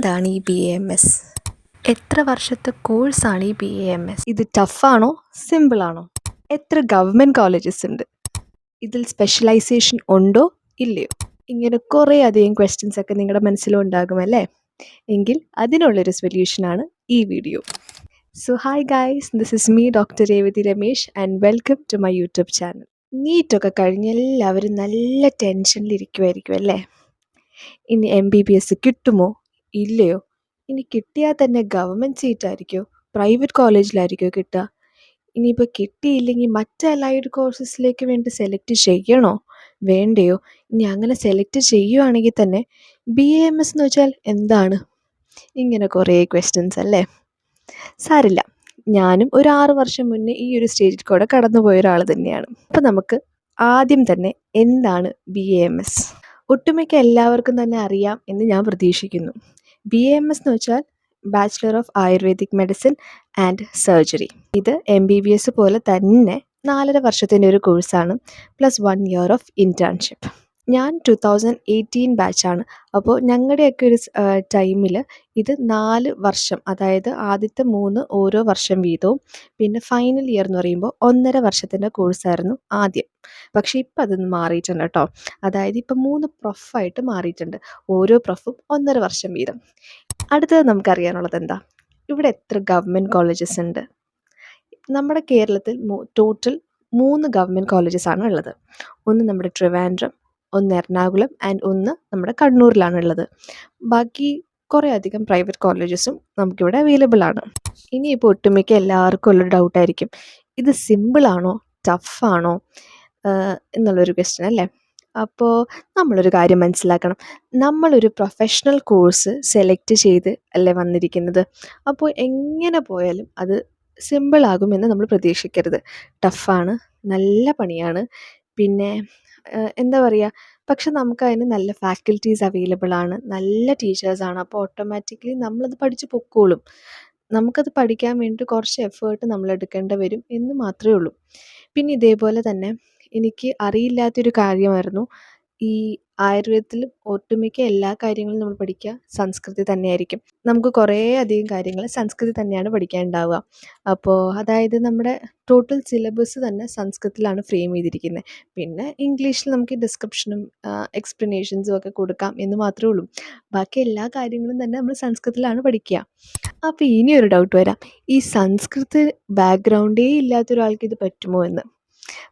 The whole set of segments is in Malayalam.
എന്താണ് ഈ BAMS? എത്ര വർഷത്തെ കോഴ്സാണ് ഈ BAMS? ഇത് ടഫാണോ സിമ്പിളാണോ? എത്ര ഗവൺമെൻറ് കോളേജസ് ഉണ്ട്? ഇതിൽ സ്പെഷ്യലൈസേഷൻ ഉണ്ടോ ഇല്ലയോ? ഇങ്ങനെ കുറേ അധികം ക്വസ്റ്റ്യൻസ് ഒക്കെ നിങ്ങളുടെ മനസ്സിലുണ്ടാകുമല്ലേ? എങ്കിൽ അതിനുള്ളൊരു സൊല്യൂഷനാണ് ഈ video. So hi guys, this is me doctor Revathi Ramesh and welcome to my YouTube channel. നീറ്റൊക്കെ കഴിഞ്ഞ് എല്ലാവരും നല്ല ടെൻഷനിലിരിക്കുമായിരിക്കും അല്ലേ? ഇനി MBBS കിട്ടുമോ ഇല്ലയോ? ഇനി കിട്ടിയാൽ തന്നെ ഗവൺമെൻറ് സീറ്റായിരിക്കുമോ പ്രൈവറ്റ് കോളേജിലായിരിക്കുമോ കിട്ടുക? ഇനിയിപ്പോൾ കിട്ടിയില്ലെങ്കിൽ മറ്റ് അലൈഡ് കോഴ്സസിലേക്ക് വേണ്ടി സെലക്ട് ചെയ്യണോ വേണ്ടയോ? ഇനി അങ്ങനെ സെലക്ട് ചെയ്യുവാണെങ്കിൽ തന്നെ BAMS എന്ന് വെച്ചാൽ എന്താണ്? ഇങ്ങനെ കുറേ ക്വസ്റ്റ്യൻസ് അല്ലേ? സാരില്ല, ഞാനും ഒരു 6 വർഷം മുന്നേ ഈ ഒരു സ്റ്റേജിൽ കൂടെ കടന്നു പോയ ഒരാൾ തന്നെയാണ്. അപ്പോൾ നമുക്ക് ആദ്യം തന്നെ എന്താണ് BAMS? ഒട്ടുമിക്ക എല്ലാവർക്കും തന്നെ അറിയാം എന്ന് ഞാൻ പ്രതീക്ഷിക്കുന്നു. BAMS എന്ന് വെച്ചാൽ bachelor of ayurvedic medicine and surgery. ഇത് MBBS പോലെ തന്നെ 4.5 വർഷത്തിൻ്റെ ഒരു കോഴ്സാണ്, പ്ലസ് 1 ഇയർ ഓഫ് ഇൻറ്റേൺഷിപ്പ്. ഞാൻ 2018 ബാച്ചാണ്. അപ്പോൾ ഞങ്ങളുടെയൊക്കെ ഒരു ടൈമിൽ ഇത് 4 വർഷം, അതായത് ആദ്യത്തെ 3 ഓരോ വർഷം വീതവും, പിന്നെ ഫൈനൽ ഇയർ എന്ന് പറയുമ്പോൾ 1.5 വർഷത്തിൻ്റെ കോഴ്സായിരുന്നു ആദ്യം. പക്ഷേ ഇപ്പം അതൊന്ന് മാറിയിട്ടുണ്ട് കേട്ടോ. അതായത് ഇപ്പം 3 പ്രൊഫായിട്ട് മാറിയിട്ടുണ്ട്. ഓരോ പ്രൊഫും 1.5 വർഷം വീതം. അടുത്തത് നമുക്കറിയാനുള്ളത് എന്താ? ഇവിടെ എത്ര ഗവൺമെൻറ് കോളേജസ് ഉണ്ട്? നമ്മുടെ കേരളത്തിൽ ടോട്ടൽ 3 ഗവൺമെൻറ് കോളേജസ് ആണ് ഉള്ളത്. ഒന്ന് നമ്മുടെ ട്രിവാൻഡ്രം, ഒന്ന് എറണാകുളം ആൻഡ് ഒന്ന് നമ്മുടെ കണ്ണൂരിലാണുള്ളത്. ബാക്കി കുറേ അധികം പ്രൈവറ്റ് കോളേജസും നമുക്കിവിടെ അവൈലബിൾ ആണ്. ഇനിയിപ്പോൾ ഒട്ടുമിക്ക എല്ലാവർക്കും ഉള്ളൊരു ഡൗട്ടായിരിക്കും, ഇത് സിമ്പിളാണോ ടഫാണോ എന്നുള്ളൊരു ക്വസ്റ്റ്യൻ അല്ലേ? അപ്പോൾ നമ്മളൊരു കാര്യം മനസ്സിലാക്കണം, നമ്മളൊരു പ്രൊഫഷണൽ കോഴ്സ് സെലക്ട് ചെയ്ത് അല്ലേ വന്നിരിക്കുന്നത്. അപ്പോൾ എങ്ങനെ പോയാലും അത് സിമ്പിളാകുമെന്ന് നമ്മൾ പ്രതീക്ഷിക്കരുത്. ടഫാണ്, നല്ല പണിയാണ്, പിന്നെ എന്താ പറയുക, പക്ഷെ നമുക്കതിന് നല്ല ഫാക്കൽറ്റീസ് അവൈലബിൾ ആണ്, നല്ല ടീച്ചേഴ്സാണ്. അപ്പോൾ ഓട്ടോമാറ്റിക്കലി നമ്മളത് പഠിച്ച് പൊക്കോളും. നമുക്കത് പഠിക്കാൻ വേണ്ടി കുറച്ച് എഫേർട്ട് നമ്മൾ എടുക്കേണ്ടി വരും എന്ന് മാത്രമേ ഉള്ളൂ. പിന്നെ ഇതേപോലെ തന്നെ എനിക്ക് അറിയില്ലാത്തൊരു കാര്യമായിരുന്നു, ഈ ആയുർവേദത്തിൽ ഒട്ടുമിക്ക എല്ലാ കാര്യങ്ങളും നമ്മൾ പഠിക്കുക സംസ്കൃതത്തിൽ തന്നെയായിരിക്കും. നമുക്ക് കുറേ അധികം കാര്യങ്ങൾ സംസ്കൃതത്തിൽ തന്നെയാണ് പഠിക്കാനുണ്ടാവുക. അപ്പോൾ അതായത് നമ്മുടെ ടോട്ടൽ സിലബസ് തന്നെ സംസ്കൃതത്തിലാണ് ഫ്രെയിം ചെയ്തിരിക്കുന്നത്. പിന്നെ ഇംഗ്ലീഷിൽ നമുക്ക് ഡിസ്ക്രിപ്ഷനും എക്സ്പ്ലനേഷൻസും ഒക്കെ കൊടുക്കാം എന്ന് മാത്രമേ ഉള്ളൂ. ബാക്കി എല്ലാ കാര്യങ്ങളും തന്നെ നമ്മൾ സംസ്കൃതത്തിലാണ് പഠിക്കുക. അപ്പോൾ ഇനിയൊരു ഡൗട്ട് വരാം, ഈ സംസ്കൃത ബാക്ക്ഗ്രൗണ്ടേ ഇല്ലാത്തൊരാൾക്ക് ഇത് പറ്റുമോ എന്ന്.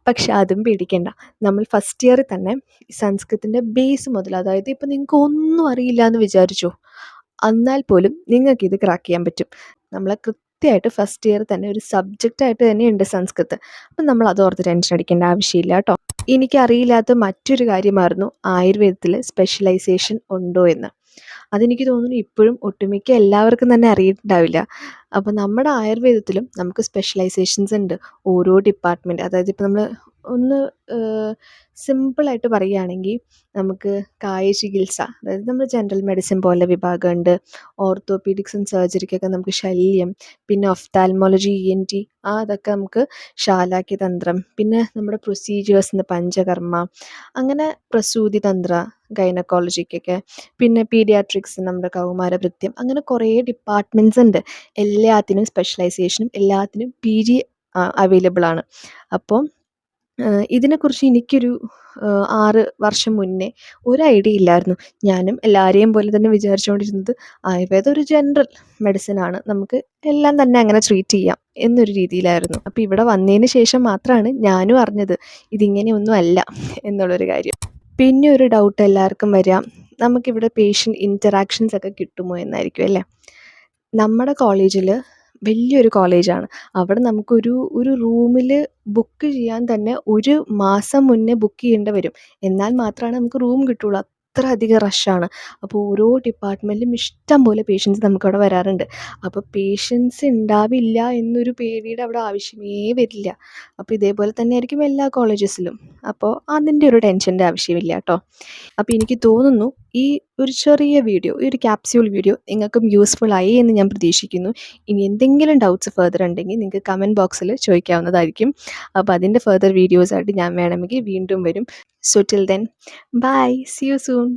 പക്ഷെ അതും പേടിക്കേണ്ട, നമ്മൾ ഫസ്റ്റ് ഇയറിൽ തന്നെ സംസ്കൃതത്തിൻ്റെ ബേസ് മുതൽ, അതായത് ഇപ്പം നിങ്ങൾക്ക് ഒന്നും അറിയില്ല എന്ന് വിചാരിച്ചോ, എന്നാൽ പോലും നിങ്ങൾക്കിത് ക്രാക്ക് ചെയ്യാൻ പറ്റും. നമ്മളെ കൃത്യമായിട്ട് ഫസ്റ്റ് ഇയർ തന്നെ ഒരു സബ്ജക്റ്റായിട്ട് തന്നെയുണ്ട് സംസ്കൃത്. അപ്പം നമ്മൾ അതോർത്ത് ടെൻഷൻ അടിക്കേണ്ട ആവശ്യമില്ല കേട്ടോ. എനിക്കറിയില്ലാത്ത മറ്റൊരു കാര്യമായിരുന്നു ആയുർവേദത്തിൽ സ്പെഷ്യലൈസേഷൻ ഉണ്ടോ എന്ന്. അതെനിക്ക് തോന്നുന്നു ഇപ്പോഴും ഒട്ടുമിക്ക എല്ലാവർക്കും തന്നെ അറിയിട്ടുണ്ടാവില്ല. അപ്പോൾ നമ്മുടെ ആയുർവേദത്തിലും നമുക്ക് സ്പെഷ്യലൈസേഷൻസ് ഉണ്ട്, ഓരോ ഡിപ്പാർട്ട്മെൻറ്റ്. അതായത് ഇപ്പോൾ നമ്മൾ ഒന്ന് സിമ്പിളായിട്ട് പറയുകയാണെങ്കിൽ നമുക്ക് കായചികിത്സ, അതായത് നമ്മൾ ജനറൽ മെഡിസിൻ പോലെ വിഭാഗമുണ്ട്. ഓർത്തോപീഡിക്സ് ആൻഡ് സർജറിക്കൊക്കെ നമുക്ക് ശല്യം, പിന്നെ ഒഫ്താൽമോളജി ENT അതൊക്കെ നമുക്ക് ശാലാക്യതന്ത്രം, പിന്നെ നമ്മുടെ പ്രൊസീജിയേഴ്സിന് പഞ്ചകർമ്മ, അങ്ങനെ പ്രസൂതി തന്ത്ര ഗൈനക്കോളജിക്കൊക്കെ, പിന്നെ പീഡിയാട്രിക്സ് നമ്മുടെ കൗമാരഭൃത്യം, അങ്ങനെ കുറേ ഡിപ്പാർട്ട്മെൻറ്റ്സ് ഉണ്ട്. എല്ലാത്തിനും സ്പെഷ്യലൈസേഷനും എല്ലാത്തിനും PG അവൈലബിൾ ആണ്. അപ്പോൾ ഇതിനെക്കുറിച്ച് എനിക്കൊരു 6 വർഷം മുന്നേ ഒരു ഐഡിയ ഇല്ലായിരുന്നു. ഞാനും എല്ലാവരെയും പോലെ തന്നെ വിചാരിച്ചുകൊണ്ടിരുന്നത് ആയുർവേദം ഒരു ജനറൽ മെഡിസിനാണ്, നമുക്ക് എല്ലാം തന്നെ അങ്ങനെ ട്രീറ്റ് ചെയ്യാം എന്നൊരു രീതിയിലായിരുന്നു. അപ്പോൾ ഇവിടെ വന്നതിന് ശേഷം മാത്രമാണ് ഞാനും അറിഞ്ഞത് ഇതിങ്ങനെയൊന്നും അല്ല എന്നുള്ളൊരു കാര്യം. പിന്നെ ഒരു ഡൗട്ട് എല്ലാവർക്കും വരിക, നമുക്കിവിടെ പേഷ്യൻ്റ് ഇൻറ്ററാക്ഷൻസ് ഒക്കെ കിട്ടുമോ എന്നായിരിക്കും അല്ലേ? നമ്മുടെ കോളേജിൽ വലിയൊരു കോളേജാണ്. അവിടെ നമുക്കൊരു റൂമിൽ ബുക്ക് ചെയ്യാൻ തന്നെ 1 മാസം മുന്നേ ബുക്ക് ചെയ്യേണ്ടി വരും. എന്നാൽ മാത്രമാണ് നമുക്ക് റൂം കിട്ടുള്ളൂ. അത്ര അധികം റഷാണ്. അപ്പോൾ ഓരോ ഡിപ്പാർട്ട്മെൻറ്റിലും ഇഷ്ടം പോലെ പേഷ്യൻസ് നമുക്കവിടെ വരാറുണ്ട്. അപ്പോൾ പേഷ്യൻസ് ഉണ്ടാവില്ല എന്നൊരു പേടിയുടെ അവിടെ ആവശ്യമേ വരില്ല. അപ്പോൾ ഇതേപോലെ തന്നെ ആയിരിക്കും എല്ലാ കോളേജസിലും. അപ്പോൾ അതിൻ്റെ ഒരു ടെൻഷൻ്റെ ആവശ്യമില്ല കേട്ടോ. അപ്പോൾ എനിക്ക് തോന്നുന്നു ഈ ഒരു ചെറിയ വീഡിയോ, ഈ ഒരു ക്യാപ്സ്യൂൾ വീഡിയോ നിങ്ങൾക്കും യൂസ്ഫുൾ ആയി എന്ന് ഞാൻ പ്രതീക്ഷിക്കുന്നു. ഇനി എന്തെങ്കിലും ഡൗട്ട്സ് ഫർദർ ഉണ്ടെങ്കിൽ നിങ്ങൾക്ക് കമൻറ്റ് ബോക്സിൽ ചോദിക്കാവുന്നതായിരിക്കും. അപ്പോൾ അതിൻ്റെ ഫർദർ വീഡിയോസായിട്ട് ഞാൻ വേണമെങ്കിൽ വീണ്ടും വരും. So till then bye, see you soon.